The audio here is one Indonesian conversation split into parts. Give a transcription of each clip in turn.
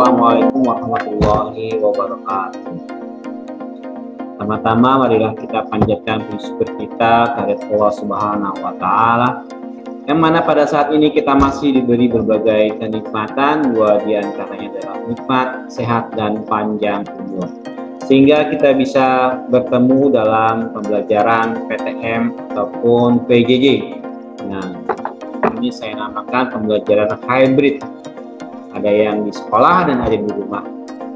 Assalamualaikum warahmatullahi wabarakatuh. Pertama-tama marilah kita panjatkan puji syukur kita kepada Allah Subhanahu wa Ta'ala, yang mana pada saat ini kita masih diberi berbagai kenikmatan, dua di antaranya adalah nikmat, sehat, dan panjang umur, sehingga kita bisa bertemu dalam pembelajaran PTM ataupun PJJ. Nah, ini saya namakan pembelajaran hybrid. Ada yang di sekolah dan ada yang di rumah.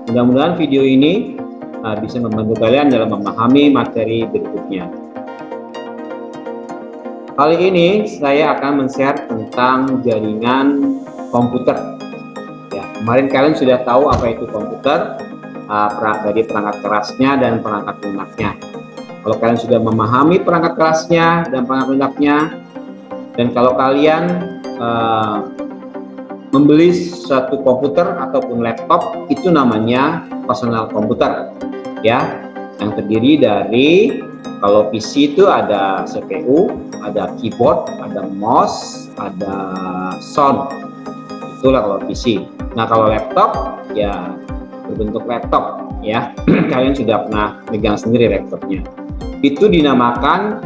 Mudah-mudahan video ini bisa membantu kalian dalam memahami materi berikutnya. Kali ini saya akan men-share tentang jaringan komputer. Ya, kemarin kalian sudah tahu apa itu komputer, dari perangkat kerasnya dan perangkat lunaknya. Kalau kalian sudah memahami perangkat kerasnya dan perangkat lunaknya, dan kalau kalian membeli suatu komputer ataupun laptop, itu namanya personal komputer, ya, yang terdiri dari, kalau PC itu ada CPU, ada keyboard, ada mouse, ada sound. Itulah kalau PC. Nah, kalau laptop ya berbentuk laptop, ya. Kalian sudah pernah pegang sendiri laptopnya. Itu dinamakan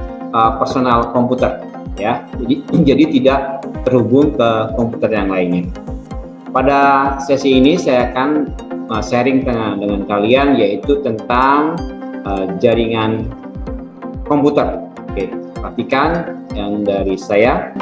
personal komputer, ya. Jadi tidak terhubung ke komputer yang lainnya. Pada sesi ini saya akan sharing dengan kalian, yaitu tentang jaringan komputer. Oke, perhatikan yang dari saya.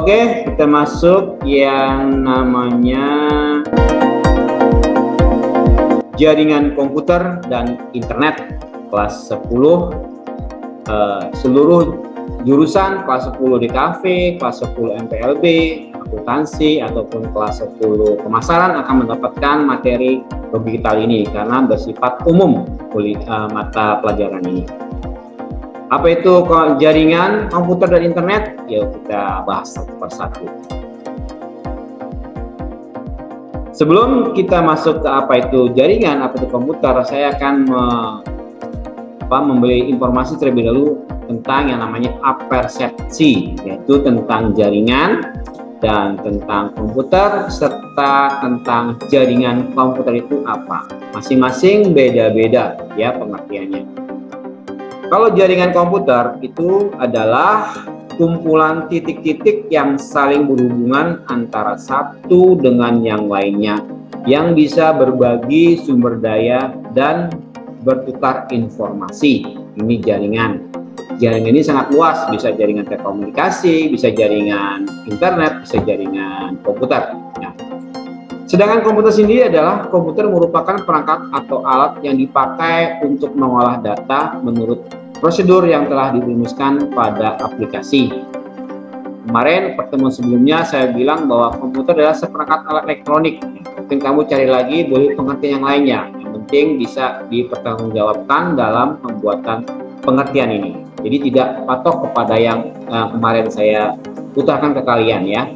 Oke, kita masuk yang namanya jaringan komputer dan internet kelas 10, seluruh jurusan kelas 10 DKV, kelas 10 MPLB, akuntansi, ataupun kelas 10 pemasaran akan mendapatkan materi digital ini karena bersifat umum mata pelajaran ini. Apa itu jaringan komputer dan internet? Yuk kita bahas satu persatu. Sebelum kita masuk ke apa itu jaringan, apa itu komputer, saya akan memberi informasi terlebih dahulu tentang yang namanya apersepsi, yaitu tentang jaringan dan tentang komputer, serta tentang jaringan komputer itu apa. Masing-masing beda-beda ya pengertiannya. Kalau jaringan komputer itu adalah kumpulan titik-titik yang saling berhubungan antara satu dengan yang lainnya, yang bisa berbagi sumber daya dan bertukar informasi. Ini jaringan. Jaringan ini sangat luas, bisa jaringan telekomunikasi, bisa jaringan internet, bisa jaringan komputer. Nah, sedangkan komputer sendiri adalah komputer merupakan perangkat atau alat yang dipakai untuk mengolah data menurut prosedur yang telah dirumuskan pada aplikasi. Kemarin pertemuan sebelumnya saya bilang bahwa komputer adalah seperangkat alat elektronik. Mungkin kamu cari lagi, boleh pengertian yang lainnya. Yang penting bisa dipertanggungjawabkan dalam pembuatan pengertian ini. Jadi tidak patok kepada yang kemarin saya utarakan ke kalian ya.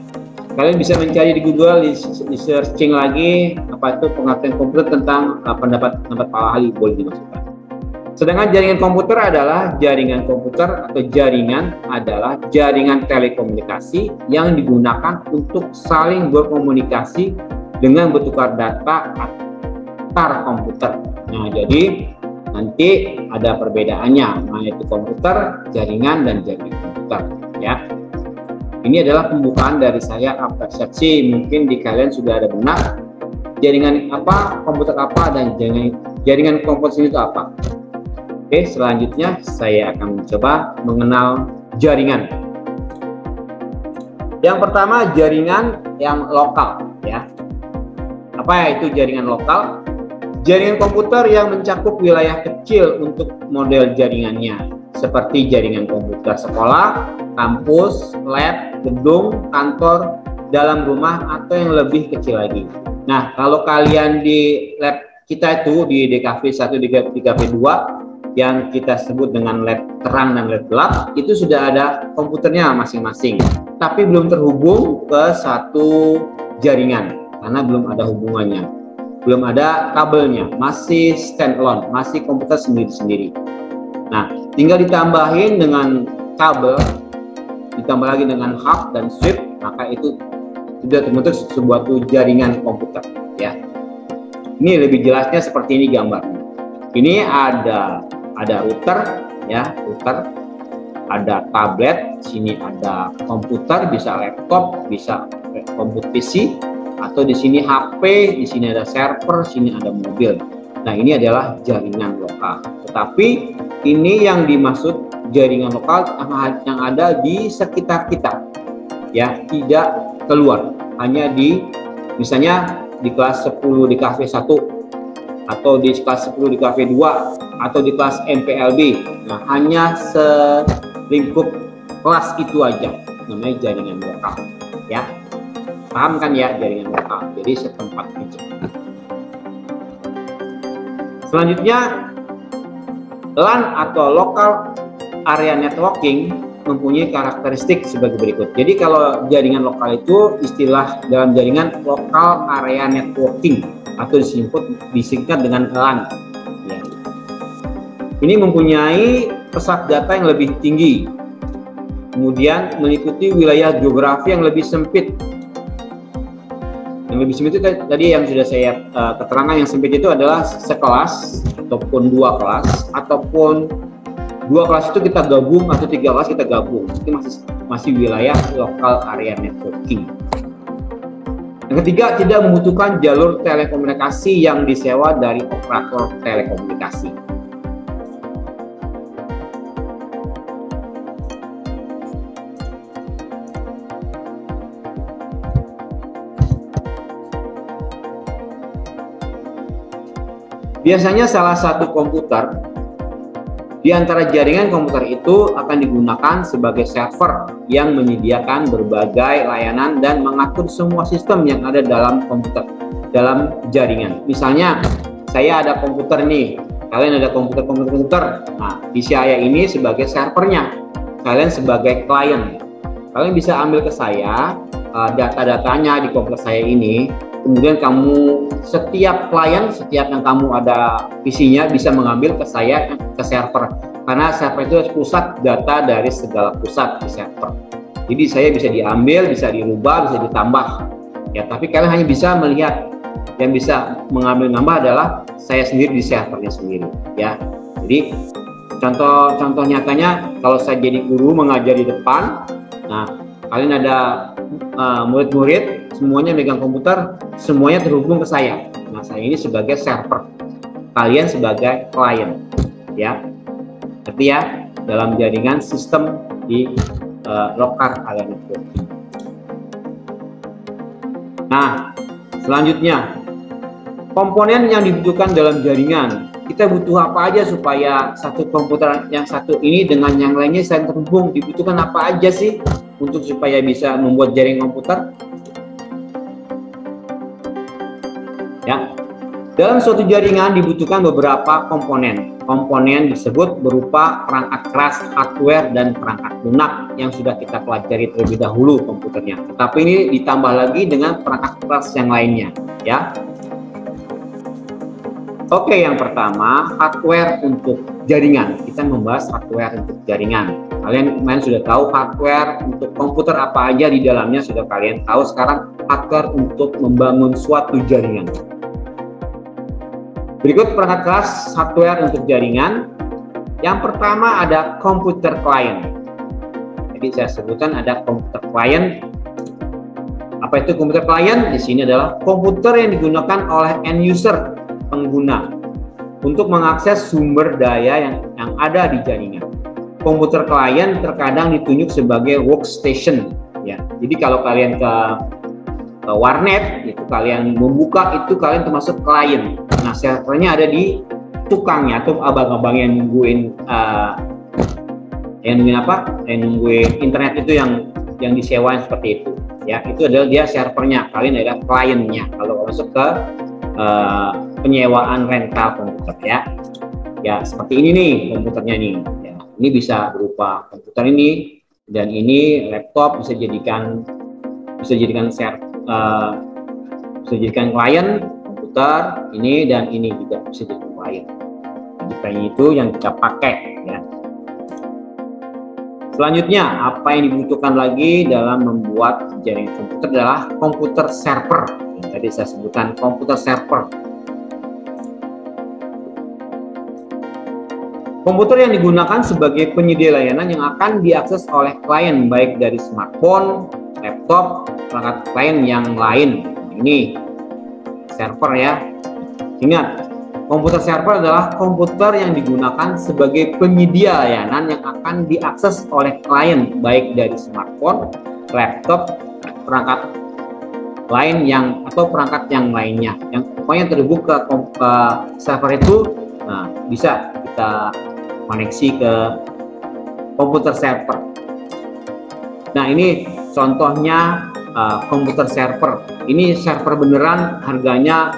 Kalian bisa mencari di Google, di searching lagi apa itu pengertian komputer tentang pendapat para ahli, boleh dimasukkan. Sedangkan jaringan komputer adalah jaringan telekomunikasi yang digunakan untuk saling berkomunikasi dengan bertukar data antar komputer. Nah, jadi nanti ada perbedaannya, yaitu komputer, jaringan, dan jaringan komputer. Ya, ini adalah pembukaan dari saya apersepsi. Mungkin di kalian sudah ada benak jaringan apa, komputer apa, dan jaringan komputer itu apa. Oke, selanjutnya saya akan mencoba mengenal jaringan. Yang pertama, jaringan yang lokal, ya. Apa itu jaringan lokal? Jaringan komputer yang mencakup wilayah kecil untuk model jaringannya, seperti jaringan komputer sekolah, kampus, lab, gedung, kantor, dalam rumah, atau yang lebih kecil lagi. Nah, kalau kalian di lab kita itu di DKV 1, DKV 2, yang kita sebut dengan LED terang dan LED gelap, itu sudah ada komputernya masing-masing, tapi belum terhubung ke satu jaringan. karena belum ada hubungannya, belum ada kabelnya, masih standalone, masih komputer sendiri-sendiri. Nah, tinggal ditambahin dengan kabel, ditambah lagi dengan hub dan switch, maka itu sudah terbentuk sebuah jaringan komputer, ya. Ini lebih jelasnya seperti ini gambarnya. Ini ada router, ya, router, ada tablet, sini ada komputer, bisa laptop, bisa komputer PC, atau di sini HP, di sini ada server, sini ada mobil. Nah, ini adalah jaringan lokal. Tetapi ini yang dimaksud jaringan lokal yang ada di sekitar kita, ya, tidak keluar, hanya di, misalnya di kelas 10 di kafe 1, atau di kelas 10 di kafe 2, atau di kelas MPLB. Nah, hanya selingkup kelas itu aja, namanya jaringan lokal, ya. Paham kan ya, jaringan lokal, jadi setempat aja. Selanjutnya, LAN atau Local Area Networking mempunyai karakteristik sebagai berikut. Jadi kalau jaringan lokal itu istilah dalam jaringan Local Area Networking atau disingkat dengan LAN. Ya. Ini mempunyai pesat data yang lebih tinggi, kemudian meliputi wilayah geografi yang lebih sempit. Yang lebih sempit itu tadi yang sudah saya keterangan, yang sempit itu adalah sekelas ataupun dua kelas, ataupun dua kelas itu kita gabung atau tiga kelas kita gabung. Itu masih wilayah Local Area Networking. Yang ketiga, tidak membutuhkan jalur telekomunikasi yang disewa dari operator telekomunikasi. Biasanya salah satu komputer di antara jaringan komputer itu akan digunakan sebagai server yang menyediakan berbagai layanan dan mengatur semua sistem yang ada dalam komputer, dalam jaringan. Misalnya, saya ada komputer nih, kalian ada komputer. Nah, di saya ini sebagai servernya, kalian sebagai klien. Kalian bisa ambil ke saya data-datanya di komputer saya ini. Kemudian kamu, setiap klien, setiap yang kamu ada PC-nya bisa mengambil ke saya, ke server. Karena server itu pusat data dari segala pusat di server. Jadi saya bisa diambil, bisa dirubah, bisa ditambah. Ya, tapi kalian hanya bisa melihat. Yang bisa mengambil nambah adalah saya sendiri di servernya sendiri. Ya, jadi contoh nyatanya, kalau saya jadi guru mengajar di depan, nah kalian ada murid-murid, semuanya megang komputer, semuanya terhubung ke saya. Nah, saya ini sebagai server, kalian sebagai klien, ya. Seperti ya, dalam jaringan sistem di Local Area Networking. Nah, selanjutnya, komponen yang dibutuhkan dalam jaringan. Kita butuh apa aja supaya satu komputer yang satu ini dengan yang lainnya saling terhubung? Dibutuhkan apa aja sih untuk supaya bisa membuat jaringan komputer? Ya, dalam suatu jaringan dibutuhkan beberapa komponen. Komponen disebut berupa perangkat keras, hardware, dan perangkat lunak yang sudah kita pelajari terlebih dahulu komputernya. Tetapi ini ditambah lagi dengan perangkat keras yang lainnya, ya. Oke, yang pertama, hardware untuk jaringan. Kita membahas hardware untuk jaringan. Kalian kemarin sudah tahu hardware untuk komputer apa aja di dalamnya, sudah kalian tahu. Sekarang hardware untuk membangun suatu jaringan. Berikut perangkat keras hardware untuk jaringan. Yang pertama ada komputer client. Jadi saya sebutkan ada komputer client. Apa itu komputer client? Di sini adalah komputer yang digunakan oleh end user, pengguna, untuk mengakses sumber daya yang ada di jaringan. Komputer klien terkadang ditunjuk sebagai workstation, ya. Jadi kalau kalian ke warnet, itu kalian membuka, itu kalian termasuk klien. Nah, servernya ada di tukangnya atau abang-abang yang nungguin Yang nungguin internet itu yang disewain seperti itu. Ya, itu adalah dia servernya. Kalian adalah kliennya. Kalau masuk ke penyewaan rental komputer, ya. Ya, seperti ini nih komputernya nih. Ya, ini bisa berupa komputer ini, dan ini laptop bisa jadikan bisa dijadikan klien komputer ini, dan ini juga bisa jadi klien. Jadi itu yang kita pakai ya. Selanjutnya, apa yang dibutuhkan lagi dalam membuat jaringan komputer adalah komputer server. Tadi saya sebutkan komputer server. Komputer yang digunakan sebagai penyedia layanan yang akan diakses oleh klien baik dari smartphone, laptop, perangkat klien yang lain. Ini server ya. Ingat, komputer server adalah komputer yang digunakan sebagai penyedia layanan yang akan diakses oleh klien baik dari smartphone, laptop, perangkat lain atau perangkat yang lainnya. Yang pokoknya terhubung ke server itu, nah, bisa kita koneksi ke komputer server. Nah, ini contohnya komputer server. Ini server beneran, harganya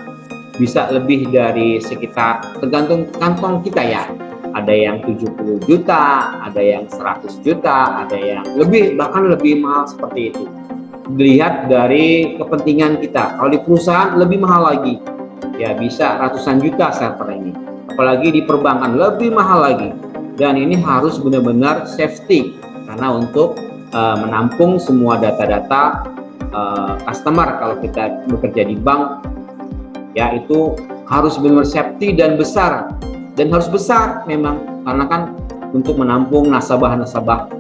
bisa lebih dari sekitar, tergantung kantong kita ya. Ada yang 70 juta, ada yang 100 juta, ada yang lebih, bahkan lebih mahal seperti itu. Dilihat dari kepentingan kita. Kalau di perusahaan lebih mahal lagi. Ya bisa ratusan juta server ini. Apalagi di perbankan lebih mahal lagi. Dan ini harus benar-benar safety karena untuk menampung semua data-data customer. Kalau kita bekerja di bank, ya itu harus benar safety dan besar, dan harus besar memang karena kan untuk menampung nasabah-nasabah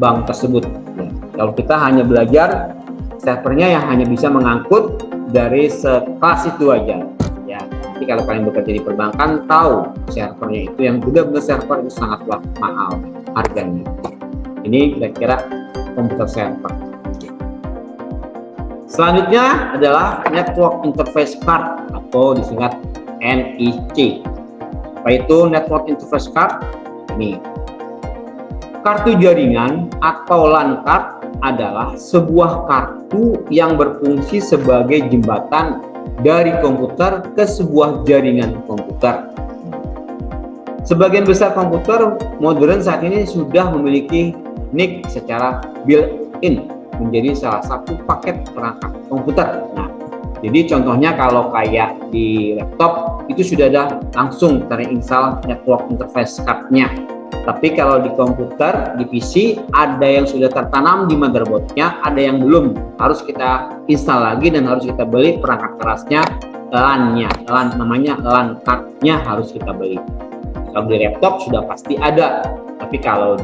bank tersebut. Ya, kalau kita hanya belajar servernya yang hanya bisa mengangkut dari sekelas itu aja. Ya, nanti kalau kalian bekerja di perbankan tahu servernya itu yang benar-benar server itu sangatlah mahal harganya. Ini kira-kira komputer server. Selanjutnya adalah Network Interface Card atau disingkat NIC. Apa itu Network Interface Card? Ini kartu jaringan atau LAN card adalah sebuah kartu yang berfungsi sebagai jembatan dari komputer ke sebuah jaringan komputer. Sebagian besar komputer modern saat ini sudah memiliki NIC secara built-in menjadi salah satu paket perangkat komputer. Nah, jadi contohnya kalau kayak di laptop itu sudah ada langsung terinstall network interface card-nya. Tapi kalau di komputer, di PC ada yang sudah tertanam di motherboard-nya, ada yang belum. Harus kita install lagi dan harus kita beli perangkat kerasnya, LAN-nya, namanya LAN card-nya harus kita beli. Kalau di laptop sudah pasti ada. Tapi kalau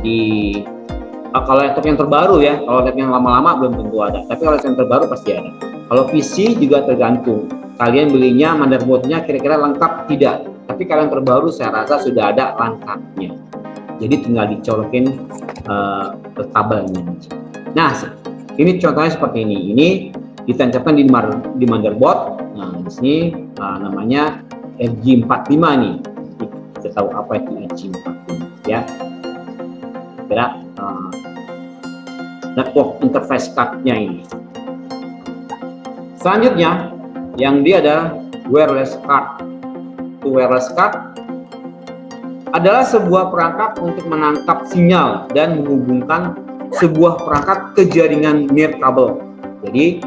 laptop yang terbaru ya, kalau laptop yang lama-lama belum tentu ada. Tapi kalau yang terbaru pasti ada. Kalau PC juga tergantung. Kalian belinya motherboard-nya kira-kira lengkap tidak. Tapi kalau yang terbaru saya rasa sudah ada LAN card-nya. Jadi tinggal dicolokin ke kabelnya. Nah, ini contohnya seperti ini. Ini ditancapkan di motherboard. Nah, di sini namanya RJ45 nih. Kita tahu apa itu RJ45 ya. Kira network interface card-nya ini. Selanjutnya, yang dia adalah wireless card. Wireless card adalah sebuah perangkat untuk menangkap sinyal dan menghubungkan sebuah perangkat ke jaringan nirkabel. Jadi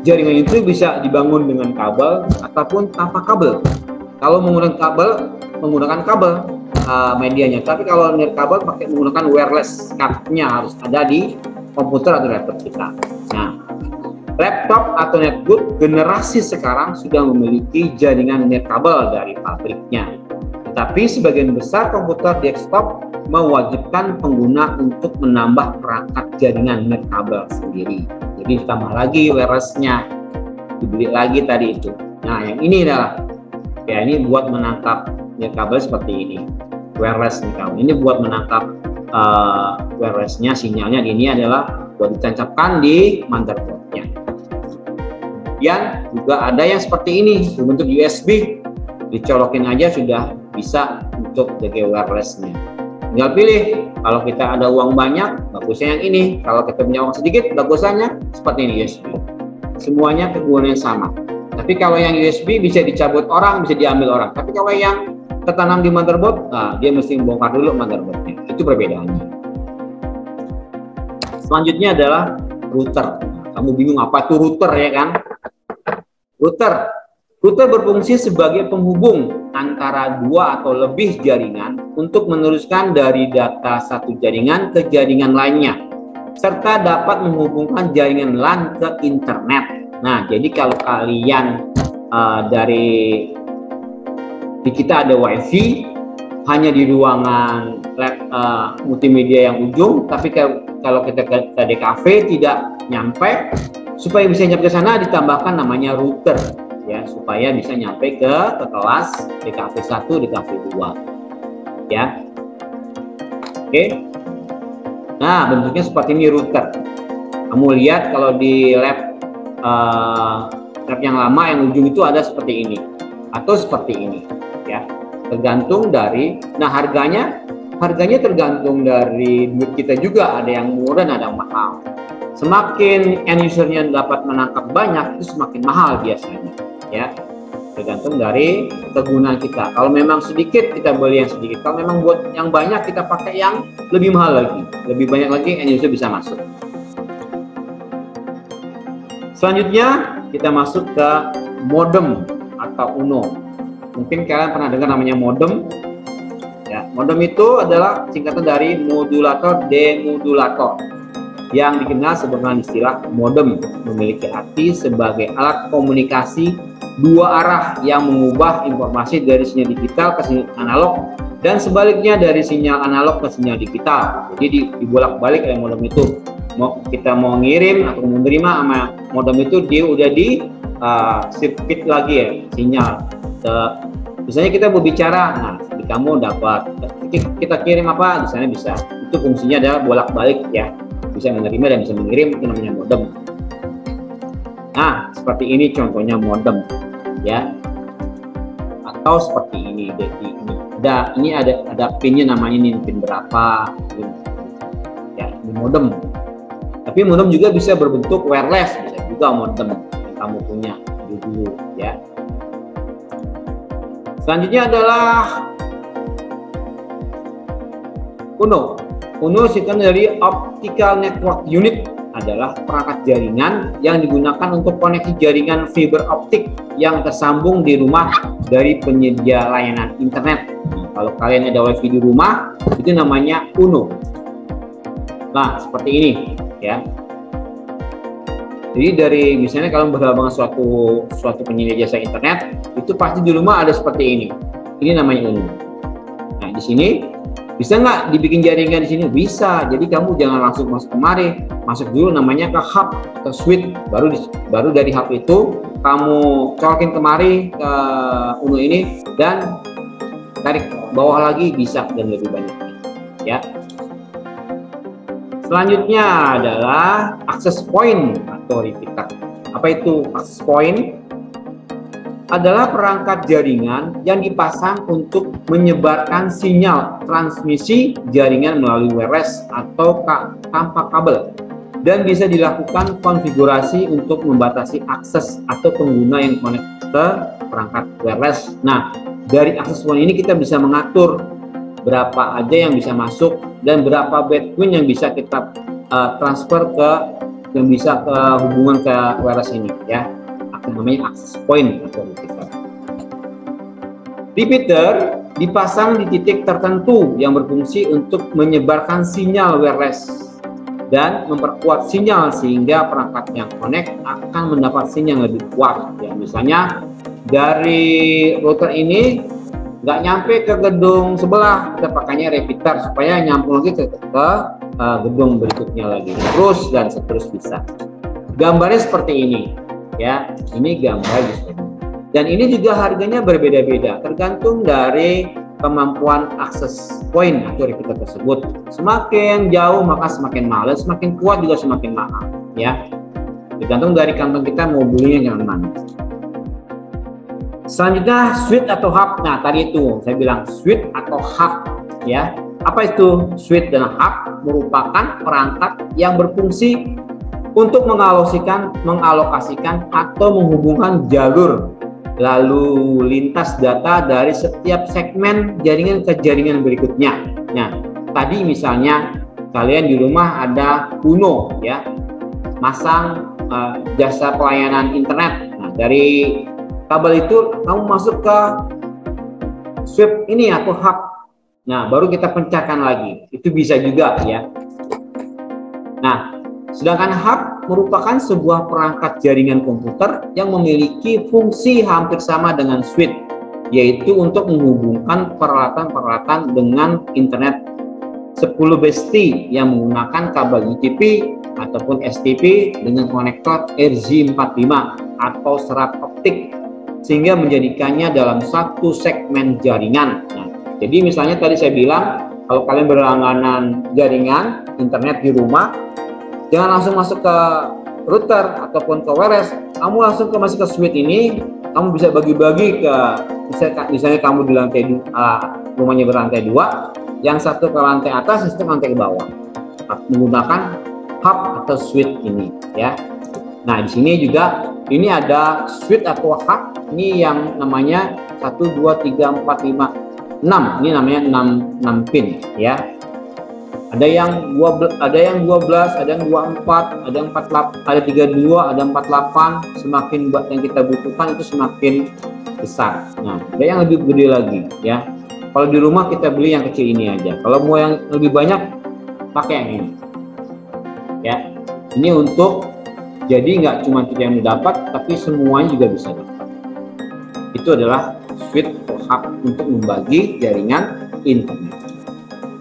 jaringan itu bisa dibangun dengan kabel ataupun tanpa kabel. Kalau menggunakan kabel medianya, tapi kalau nirkabel pakai menggunakan wireless card-nya harus ada di komputer atau laptop kita. Nah, laptop atau netbook generasi sekarang sudah memiliki jaringan nirkabel dari pabriknya. Tetapi sebagian besar komputer desktop mewajibkan pengguna untuk menambah perangkat jaringan nirkabel sendiri. Jadi ditambah lagi wireless-nya, dibeli lagi tadi itu. Nah, yang ini adalah ya ini buat menangkap nirkabel seperti ini. Wireless nih kamu. Ini buat menangkap wireless-nya, sinyalnya. Ini adalah buat ditancapkan di motherboard-nya. Kemudian juga ada yang seperti ini berbentuk USB, dicolokin aja sudah bisa untuk jaga wireless-nya. Tinggal pilih, kalau kita ada uang banyak, bagusnya yang ini. Kalau kita punya uang sedikit, bagusnya seperti ini USB. Semuanya kegunaannya sama. Tapi kalau yang USB bisa dicabut orang, bisa diambil orang. Tapi kalau yang tertanam di motherboard, nah, dia mesti bongkar dulu motherboard-nya. Itu perbedaannya. Selanjutnya adalah router. Kamu bingung apa itu router ya kan? Router. Router berfungsi sebagai penghubung antara dua atau lebih jaringan untuk meneruskan dari data satu jaringan ke jaringan lainnya, serta dapat menghubungkan jaringan LAN ke internet. Nah, jadi kalau kalian di kita ada WiFi hanya di ruangan multimedia yang ujung, tapi kalau kita ke DKV tidak nyampe, supaya bisa nyampe ke sana ditambahkan namanya router ya, supaya bisa nyampe ke kelas DKV 1, DKV 2 ya. Oke. Nah, bentuknya seperti ini router. Kamu lihat kalau di lab yang lama yang ujung itu ada seperti ini atau seperti ini ya, tergantung dari harganya tergantung dari duit kita juga, ada yang murah dan ada yang mahal. Semakin end usernya dapat menangkap banyak, itu semakin mahal biasanya ya, tergantung dari kegunaan kita. Kalau memang sedikit kita beli yang sedikit, kalau memang buat yang banyak kita pakai yang lebih mahal lagi, lebih banyak lagi end user bisa masuk. Selanjutnya kita masuk ke modem atau UNO. Mungkin kalian pernah dengar namanya modem. Ya, modem itu adalah singkatan dari modulator demodulator yang dikenal sebagai istilah modem, memiliki arti sebagai alat komunikasi dua arah yang mengubah informasi dari sinyal digital ke sinyal analog dan sebaliknya dari sinyal analog ke sinyal digital. Jadi dibolak-balik oleh modem itu. Kita mau ngirim atau menerima sama modem itu, dia udah di sirkuit lagi ya sinyal. Misalnya kita berbicara, nah di kamu dapat kita kirim apa di sana bisa. Itu fungsinya adalah bolak-balik ya, bisa menerima dan bisa mengirim, itu namanya modem. Nah seperti ini contohnya modem ya, atau seperti ini. Jadi ini ada pinnya, namanya ini pin berapa ya, ini modem. Tapi modem juga bisa berbentuk wireless, bisa juga modem yang kamu punya dulu ya. Selanjutnya adalah UNO. UNO singkatan dari Optical Network Unit, adalah perangkat jaringan yang digunakan untuk koneksi jaringan fiber optik yang tersambung di rumah dari penyedia layanan internet. Kalau kalian ada WiFi di rumah, itu namanya UNO. Nah, seperti ini ya. Jadi dari misalnya kalian berhubungan suatu penyedia jasa internet, itu pasti di rumah ada seperti ini. Ini namanya UNO. Nah, di sini bisa nggak dibikin jaringan di sini? Bisa. Jadi kamu jangan langsung masuk kemari, masuk dulu namanya ke hub atau switch. Baru dari hub itu kamu colokin kemari ke UNO ini dan tarik bawah lagi, bisa dan lebih banyak ya. Selanjutnya adalah access point atau repeater. Apa itu access point? Adalah perangkat jaringan yang dipasang untuk menyebarkan sinyal transmisi jaringan melalui wireless atau tanpa kabel, dan bisa dilakukan konfigurasi untuk membatasi akses atau pengguna yang connect ke perangkat wireless. Nah, dari access point ini kita bisa mengatur berapa aja yang bisa masuk dan berapa bandwidth yang bisa kita transfer yang bisa ke hubungan ke wireless ini ya. Namanya access point atau repeater. Repeater dipasang di titik tertentu yang berfungsi untuk menyebarkan sinyal wireless dan memperkuat sinyal sehingga perangkat yang connect akan mendapat sinyal yang lebih kuat. Ya, misalnya dari router ini nggak nyampe ke gedung sebelah, kita pakainya repeater supaya nyambung lagi ke gedung berikutnya lagi, terus dan seterusnya bisa. Gambarnya seperti ini ya, ini gambar dan ini juga harganya berbeda-beda tergantung dari kemampuan access point atau repeater tersebut. Semakin jauh maka semakin mahal, semakin kuat juga semakin mahal ya, tergantung dari kantong kita mau belinya yang mana. Selanjutnya switch atau hub. Nah tadi itu saya bilang switch atau hub ya. Apa itu switch dan hub? Merupakan perangkat yang berfungsi untuk mengalokasikan atau menghubungkan jalur lalu lintas data dari setiap segmen jaringan ke jaringan berikutnya. Nah, tadi misalnya kalian di rumah ada UNO ya, masang jasa pelayanan internet. Nah, Nah, dari kabel itu kamu masuk ke switch ini atau hub. Nah, baru kita pecahkan lagi. Itu bisa juga ya. Nah, sedangkan hub merupakan sebuah perangkat jaringan komputer yang memiliki fungsi hampir sama dengan switch, yaitu untuk menghubungkan peralatan-peralatan dengan internet 10 besti yang menggunakan kabel UTP ataupun STP dengan konektor RJ45 atau serat optik, sehingga menjadikannya dalam satu segmen jaringan. Nah, jadi misalnya tadi saya bilang, kalau kalian berlangganan jaringan internet di rumah, jangan langsung masuk ke router ataupun ke wireless, kamu langsung masuk ke switch ini. Kamu bisa bagi-bagi ke, misalnya kamu di lantai rumahnya berlantai 2, yang satu ke lantai atas, yang satu ke lantai ke bawah, menggunakan hub atau switch ini ya. Nah, di sini juga ini ada switch atau hub ini yang namanya 1 2 3 4 5 6. Ini namanya 6 pin ya. Ada yang 12, ada yang 24, ada yang 48, ada 32, ada 48. Semakin yang kita butuhkan itu semakin besar. Nah, ada yang lebih gede lagi ya. Kalau di rumah kita beli yang kecil ini aja. Kalau mau yang lebih banyak, pakai yang ini ya. Ini untuk, jadi nggak cuma kita yang dapat, tapi semuanya juga bisa dapat. Itu adalah switch atau hub untuk membagi jaringan internet.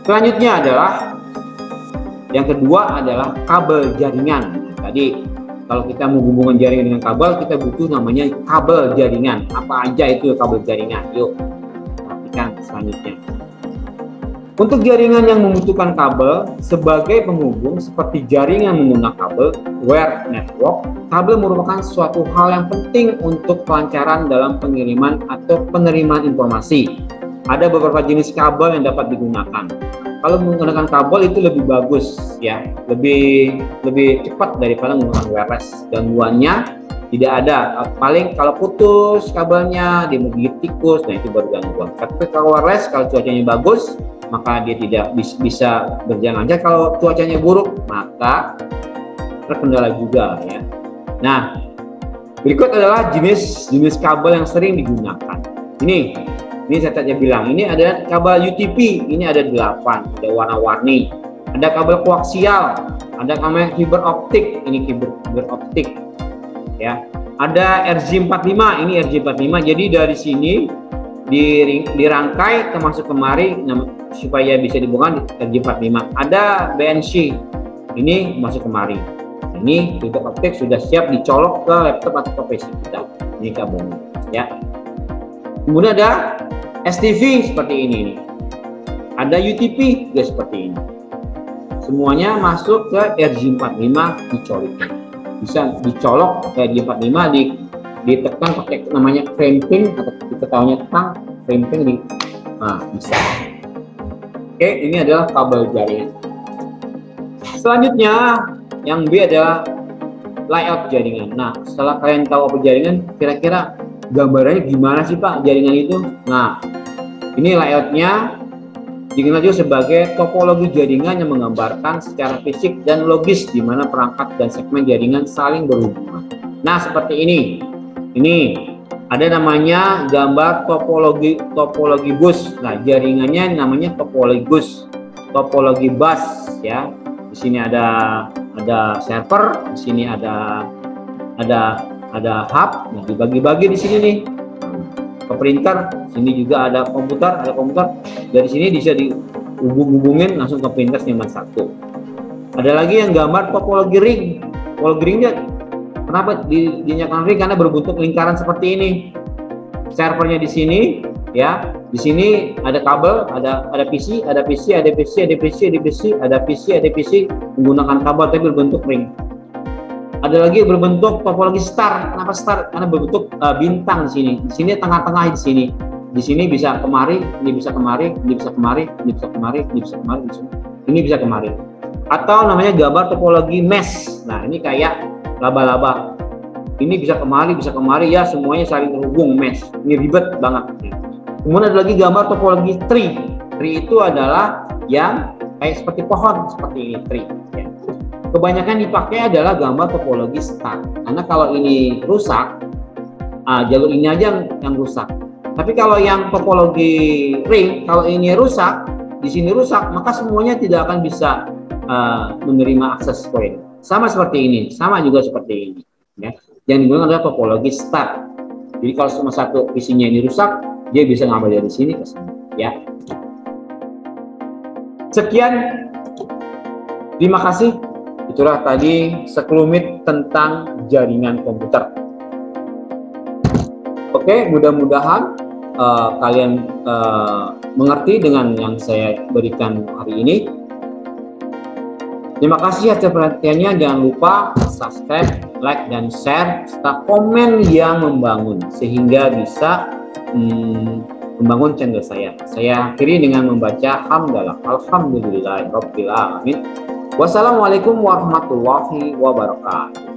Selanjutnya adalah yang kedua adalah kabel jaringan. Tadi kalau kita menghubungkan jaringan dengan kabel, kita butuh namanya kabel jaringan. Apa aja itu kabel jaringan? Yuk perhatikan selanjutnya. Untuk jaringan yang membutuhkan kabel sebagai penghubung seperti jaringan menggunakan kabel wire network, kabel merupakan suatu hal yang penting untuk kelancaran dalam pengiriman atau penerimaan informasi. Ada beberapa jenis kabel yang dapat digunakan. Kalau menggunakan kabel itu lebih bagus ya, lebih cepat daripada menggunakan wireless. Gangguannya tidak ada, paling kalau putus kabelnya, dia menggigit tikus, nah itu baru gangguan. Tapi kalau wireless, kalau cuacanya bagus, maka dia tidak bisa berjalan lancar. Kalau cuacanya buruk, maka terkendala juga ya. Nah, berikut adalah jenis kabel yang sering digunakan. Ini saya tadi bilang, ini ada kabel UTP, ini ada 8, ada warna-warni. Ada kabel koaksial, ada kabel fiber optik, ini fiber optik ya. Ada RJ45, ini RJ45. Jadi dari sini dirangkai termasuk kemari supaya bisa dihubungkan RJ45. Ada BNC, ini masuk kemari. Ini fiber optik sudah siap dicolok ke laptop atau ke PC kita. Ini kabelnya ya. Kemudian ada STV seperti ini nih. Ada UTP juga seperti ini. Semuanya masuk ke RJ45 dicolokkan. Bisa dicolok ke RJ45, ditekan pakai namanya cramping atau kita tahunya tang cramping di. Nah, bisa. Oke, ini adalah kabel jaringan. Selanjutnya yang B adalah layout jaringan. Nah, setelah kalian tahu apa jaringan, kira-kira gambarannya gimana sih Pak jaringan itu? Nah, ini layoutnya dikenal juga sebagai topologi jaringan yang menggambarkan secara fisik dan logis di mana perangkat dan segmen jaringan saling berhubungan. Nah, seperti ini. Ini ada namanya gambar topologi bus. Nah, jaringannya namanya topologi bus, topologi bus ya. Di sini ada server, di sini ada hub, nah dibagi-bagi di sini nih ke printer. Sini juga ada komputer, dari sini bisa dihubungin langsung ke printer cuma satu. Ada lagi yang gambar topologi ring. Topologi ringnya kenapa dinyatakan ring? Karena berbentuk lingkaran seperti ini. Servernya di sini ya. Di sini ada kabel, ada PC, ada PC, ada PC, ada PC, ada PC, ada PC, ada PC menggunakan kabel tapi berbentuk ring. Ada lagi berbentuk topologi star. Kenapa star? Karena berbentuk bintang di sini. Di sini tengah-tengah di sini. Di sini bisa kemari, ini bisa kemari, ini bisa kemari, ini bisa kemari, ini bisa kemari, ini bisa kemari. Atau namanya gambar topologi mesh. Nah, ini kayak laba-laba. Ini bisa kemari ya, semuanya saling terhubung mesh. Ini ribet banget. Kemudian ada lagi gambar topologi tree. Tree itu adalah yang kayak seperti pohon, seperti ini tree. Ya. Kebanyakan dipakai adalah gambar topologi star. Karena kalau ini rusak, jalur ini aja yang rusak. Tapi kalau yang topologi ring, kalau ini rusak, di sini rusak, maka semuanya tidak akan bisa menerima akses point. Sama seperti ini, sama juga seperti ini. Ya. Yang digunakan adalah topologi start. Jadi kalau cuma satu isinya ini rusak, dia bisa ngambil dari sini ke sini. Ya. Sekian, terima kasih. Itulah tadi sekelumit tentang jaringan komputer. Oke, mudah-mudahan kalian mengerti dengan yang saya berikan hari ini. Terima kasih atas perhatiannya. Jangan lupa subscribe, like, dan share, serta komen yang membangun sehingga bisa membangun channel saya. Saya akhiri dengan membaca hamdalah. Alhamdulillahirabbil alamin. Wassalamualaikum warahmatullahi wabarakatuh.